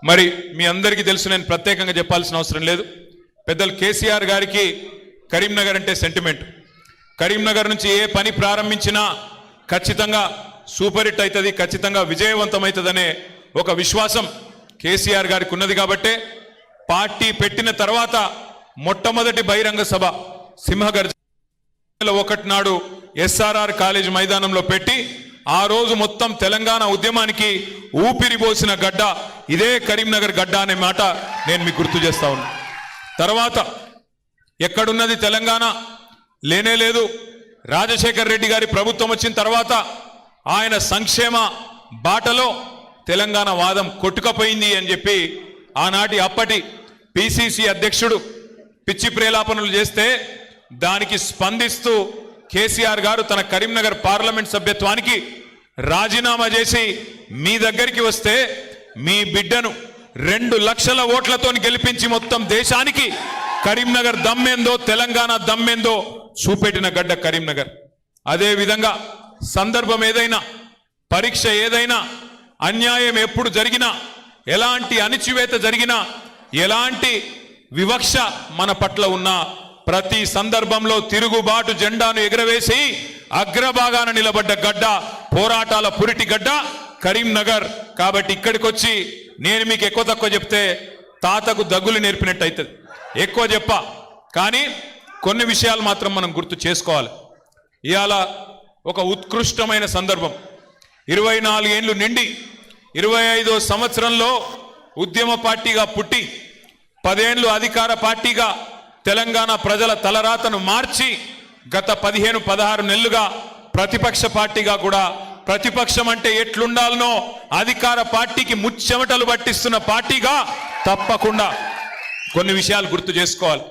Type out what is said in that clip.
మరి మీ అందరికీ తెలుసు, నేను ప్రత్యేకంగా చెప్పాల్సిన అవసరం లేదు. పెద్దలు కేసీఆర్ గారికి కరీంనగర్ అంటే సెంటిమెంట్. కరీంనగర్ నుంచి ఏ పని ప్రారంభించినా ఖచ్చితంగా సూపర్ హిట్ అవుతుంది, ఖచ్చితంగా విజయవంతమవుతుందనే ఒక విశ్వాసం కేసీఆర్ గారికి ఉన్నది. కాబట్టే పార్టీ పెట్టిన తర్వాత మొట్టమొదటి బహిరంగ సభ సింహగర్జన 1 నాడు ఎస్ఆర్ఆర్ కాలేజ్ మైదానంలో పెట్టి ఆ రోజు మొత్తం తెలంగాణ ఉద్యమానికి ఊపిరి పోసిన గడ్డ ఇదే కరీంనగర్ గడ్డ అనే మాట నేను మీకు గుర్తు చేస్తా ఉన్నా. తర్వాత ఎక్కడున్నది తెలంగాణ? లేనే లేదు. రాజశేఖర్ రెడ్డి గారి ప్రభుత్వం వచ్చిన తర్వాత ఆయన సంక్షేమ బాటలో తెలంగాణ వాదం కొట్టుకపోయింది అని చెప్పి ఆనాటి అప్పటి పిసిసి అధ్యక్షుడు పిచ్చి ప్రేలాపనలు చేస్తే దానికి స్పందిస్తూ కేసీఆర్ గారు తన కరీంనగర్ పార్లమెంట్ సభ్యత్వానికి రాజీనామా చేసి మీ దగ్గరికి వస్తే మీ బిడ్డను 2 లక్షల ఓట్లతో గెలిపించి మొత్తం దేశానికి కరీంనగర్ దమ్మేందో తెలంగాణ దమ్మేందో చూపెట్టిన గడ్డ కరీంనగర్. అదే విధంగా సందర్భం ఏదైనా, పరీక్ష ఏదైనా, అన్యాయం ఎప్పుడు జరిగినా, ఎలాంటి అణిచివేత జరిగినా, ఎలాంటి వివక్ష మన పట్ల ఉన్నా ప్రతి సందర్భంలో తిరుగుబాటు జెండాను ఎగరవేసి అగ్రభాగాన నిలబడ్డ గడ్డ, పోరాటాల పురిటి గడ్డ కరీంనగర్. కాబట్టి ఇక్కడికి వచ్చి నేను మీకు ఎక్కువ తక్కువ చెప్తే తాతకు దగ్గులు నేర్పినట్టు అవుతుంది. ఎక్కువ చెప్ప, కానీ కొన్ని విషయాలు మాత్రం మనం గుర్తు చేసుకోవాలి. ఇవాళ ఒక ఉత్కృష్టమైన సందర్భం. 24 ఏళ్ళు నిండి 25వ సంవత్సరంలో ఉద్యమ పార్టీగా పుట్టి 10 ఏళ్ళు అధికార పార్టీగా తెలంగాణ ప్రజల తలరాతను మార్చి గత 15-16 నెలలుగా ప్రతిపక్ష పార్టీగా కూడా, ప్రతిపక్షం అంటే ఎట్లుండాలనో అధికార పార్టీకి ముచ్చెమటలు పట్టిస్తున్న పార్టీగా తప్పకుండా కొన్ని విషయాలు గుర్తు చేసుకోవాలి.